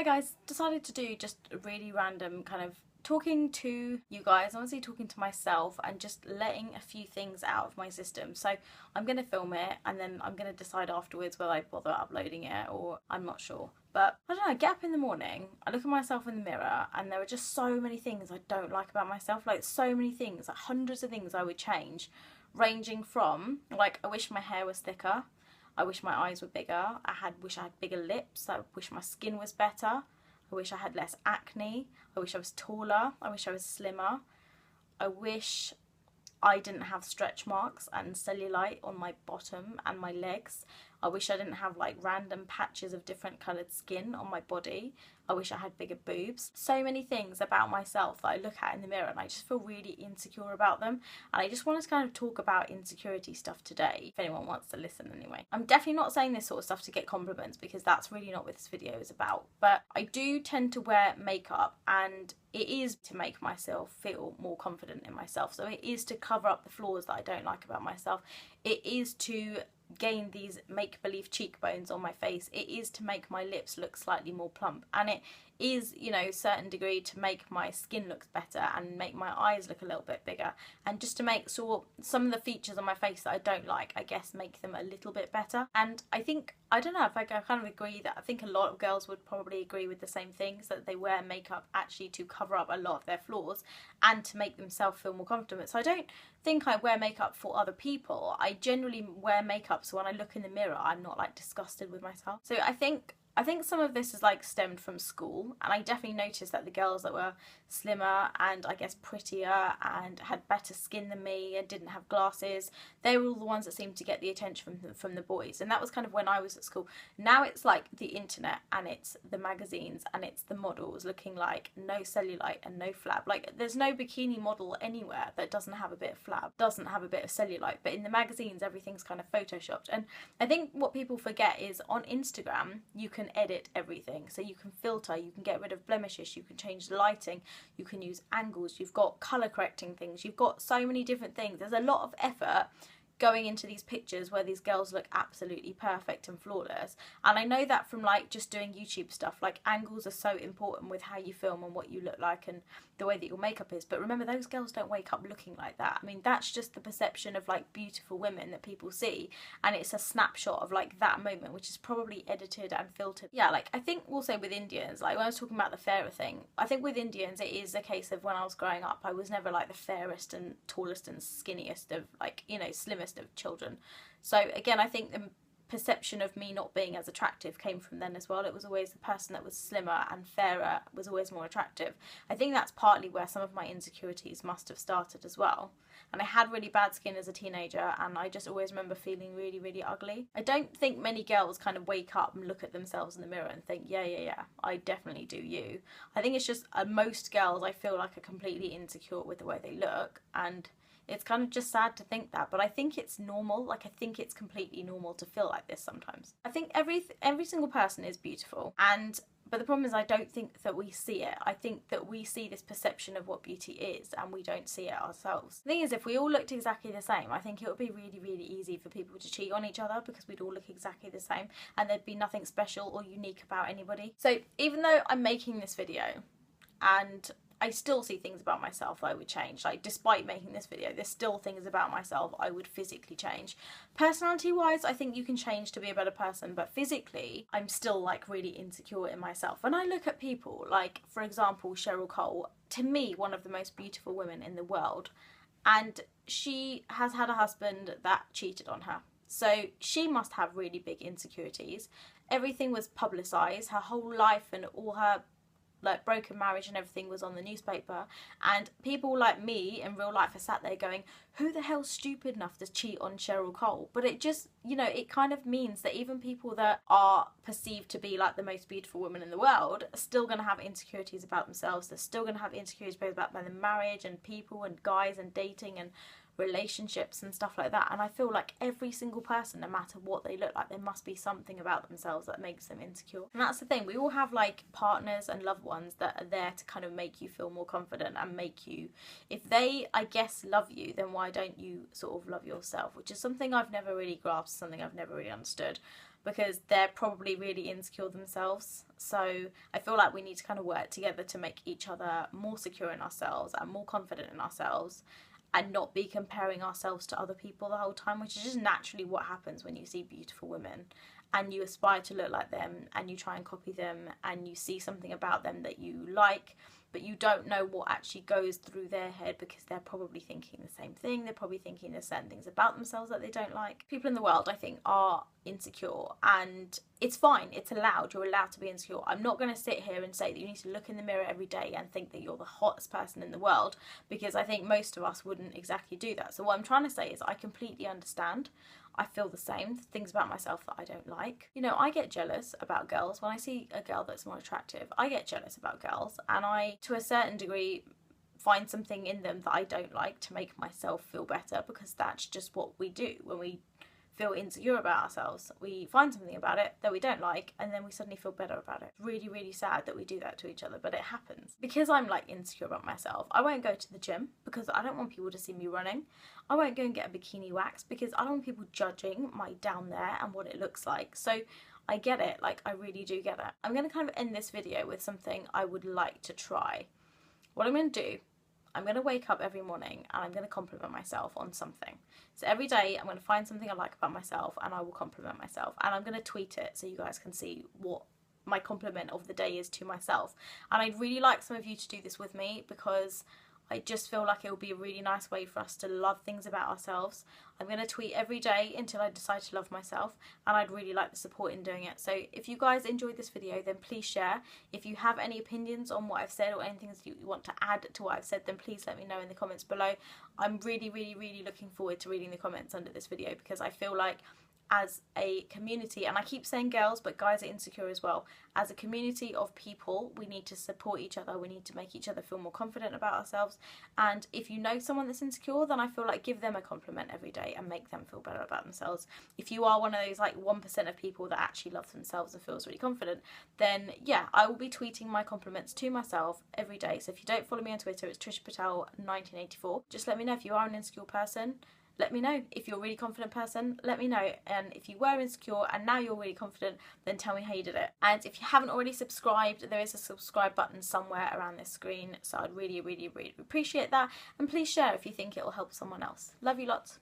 Hi guys, decided to do just a really random kind of talking to you guys, honestly talking to myself and just letting a few things out of my system. So I'm going to film it and then I'm going to decide afterwards whether I bother uploading it or I'm not sure. But I don't know, I get up in the morning, I look at myself in the mirror and there are just so many things I don't like about myself, like so many things, like hundreds of things I would change, ranging from like I wish my hair was thicker, I wish my eyes were bigger, wish I had bigger lips, I wish my skin was better, I wish I had less acne, I wish I was taller, I wish I was slimmer, I wish I didn't have stretch marks and cellulite on my bottom and my legs. I wish I didn't have like random patches of different coloured skin on my body. I wish I had bigger boobs. So many things about myself that I look at in the mirror and I just feel really insecure about them. And I just wanted to kind of talk about insecurity stuff today, if anyone wants to listen anyway. I'm definitely not saying this sort of stuff to get compliments because that's really not what this video is about. But I do tend to wear makeup and it is to make myself feel more confident in myself. So it is to cover up the flaws that I don't like about myself. It is to gain these make-believe cheekbones on my face. It is to make my lips look slightly more plump, and it is, you know, a certain degree to make my skin look better and make my eyes look a little bit bigger, and just to make sure some of the features on my face that I don't like, I guess, make them a little bit better. And I think, I don't know if I kind of agree that I think a lot of girls would probably agree with the same things, that they wear makeup actually to cover up a lot of their flaws and to make themselves feel more confident. So I don't think I wear makeup for other people. I generally wear makeup so when I look in the mirror I'm not like disgusted with myself. So I think some of this is like stemmed from school, and I definitely noticed that the girls that were slimmer and I guess prettier and had better skin than me and didn't have glasses, they were all the ones that seemed to get the attention from the boys. And that was kind of when I was at school. Now it's like the internet and it's the magazines and it's the models looking like no cellulite and no flab. Like there's no bikini model anywhere that doesn't have a bit of flab, doesn't have a bit of cellulite, but in the magazines everything's kind of photoshopped. And I think what people forget is on Instagram you can edit everything. So you can filter, you can get rid of blemishes, you can change the lighting, you can use angles, you've got colour correcting things, you've got so many different things. There's a lot of effort going into these pictures where these girls look absolutely perfect and flawless. And I know that from like just doing YouTube stuff, like angles are so important with how you film and what you look like and the way that your makeup is. But remember, those girls don't wake up looking like that. I mean, that's just the perception of like beautiful women that people see, and it's a snapshot of like that moment, which is probably edited and filtered. Yeah, like I think we'll say with Indians, like when I was talking about the fairer thing, I think with Indians it is a case of when I was growing up I was never like the fairest and tallest and skinniest of like, you know, slimmest of children. So again, I think the perception of me not being as attractive came from then as well. It was always the person that was slimmer and fairer was always more attractive. I think that's partly where some of my insecurities must have started as well. And I had really bad skin as a teenager and I just always remember feeling really, really ugly. I don't think many girls kind of wake up and look at themselves in the mirror and think, yeah, I definitely do you. I think it's just most girls I feel like are completely insecure with the way they look, and it's kind of just sad to think that, but I think it's normal. Like I think it's completely normal to feel like this sometimes. I think every single person is beautiful, but the problem is I don't think that we see it. I think that we see this perception of what beauty is and we don't see it ourselves. The thing is, if we all looked exactly the same, I think it would be really, really easy for people to cheat on each other because we'd all look exactly the same and there'd be nothing special or unique about anybody. So even though I'm making this video and I still see things about myself that I would change. Like, despite making this video, there's still things about myself I would physically change. Personality-wise, I think you can change to be a better person, but physically, I'm still, like, really insecure in myself. When I look at people, like, for example, Cheryl Cole, to me, one of the most beautiful women in the world, and she has had a husband that cheated on her. So she must have really big insecurities. Everything was publicised, her whole life and all her like broken marriage and everything was on the newspaper, and people like me in real life are sat there going, who the hell's stupid enough to cheat on Cheryl Cole? But it just, you know, it kind of means that even people that are perceived to be like the most beautiful women in the world are still going to have insecurities about themselves. They're still going to have insecurities about their marriage and people and guys and dating and relationships and stuff like that. And I feel like every single person, no matter what they look like, there must be something about themselves that makes them insecure. And that's the thing, we all have like partners and loved ones that are there to kind of make you feel more confident and make you, if they, I guess, love you, then why don't you sort of love yourself? Which is something I've never really grasped, something I've never really understood. because they're probably really insecure themselves. So I feel like we need to kind of work together to make each other more secure in ourselves and more confident in ourselves, and not be comparing ourselves to other people the whole time, which is just naturally what happens when you see beautiful women and you aspire to look like them and you try and copy them and you see something about them that you like, but you don't know what actually goes through their head, because they're probably thinking the same thing. They're probably thinking there's certain things about themselves that they don't like. People in the world, I think, are insecure, and it's fine. It's allowed. You're allowed to be insecure. I'm not going to sit here and say that you need to look in the mirror every day and think that you're the hottest person in the world, because I think most of us wouldn't exactly do that. So what I'm trying to say is I completely understand. I feel the same things about myself that I don't like. You know, I get jealous about girls. When I see a girl that's more attractive, I get jealous about girls, and I, to a certain degree, find something in them that I don't like to make myself feel better, because that's just what we do when we feel insecure about ourselves. We find something about it that we don't like, and then we suddenly feel better about it. It's really, really sad that we do that to each other, but it happens. Because I'm like insecure about myself, I won't go to the gym because I don't want people to see me running. I won't go and get a bikini wax because I don't want people judging my down there and what it looks like. So I get it, like I really do get it. I'm going to kind of end this video with something I would like to try. What I'm going to do, I'm going to wake up every morning and I'm going to compliment myself on something. So every day I'm going to find something I like about myself and I will compliment myself, and I'm going to tweet it so you guys can see what my compliment of the day is to myself. And I'd really like some of you to do this with me, because I just feel like it will be a really nice way for us to love things about ourselves. I'm going to tweet every day until I decide to love myself, and I'd really like the support in doing it. So if you guys enjoyed this video, then please share. If you have any opinions on what I've said or anything that you want to add to what I've said, then please let me know in the comments below. I'm really, really, really looking forward to reading the comments under this video, because I feel like as a community, and I keep saying girls, but guys are insecure as well, as a community of people, we need to support each other. We need to make each other feel more confident about ourselves. And if you know someone that's insecure, then I feel like give them a compliment every day and make them feel better about themselves. If you are one of those like 1% of people that actually love themselves and feels really confident, then yeah, I will be tweeting my compliments to myself every day. So if you don't follow me on Twitter, it's Trisha Patel 1984. Just let me know if you are an insecure person. Let me know. If you're a really confident person, let me know. And if you were insecure and now you're really confident, then tell me how you did it. And if you haven't already subscribed, there is a subscribe button somewhere around this screen. So I'd really, really, really appreciate that. And please share if you think it will help someone else. Love you lots.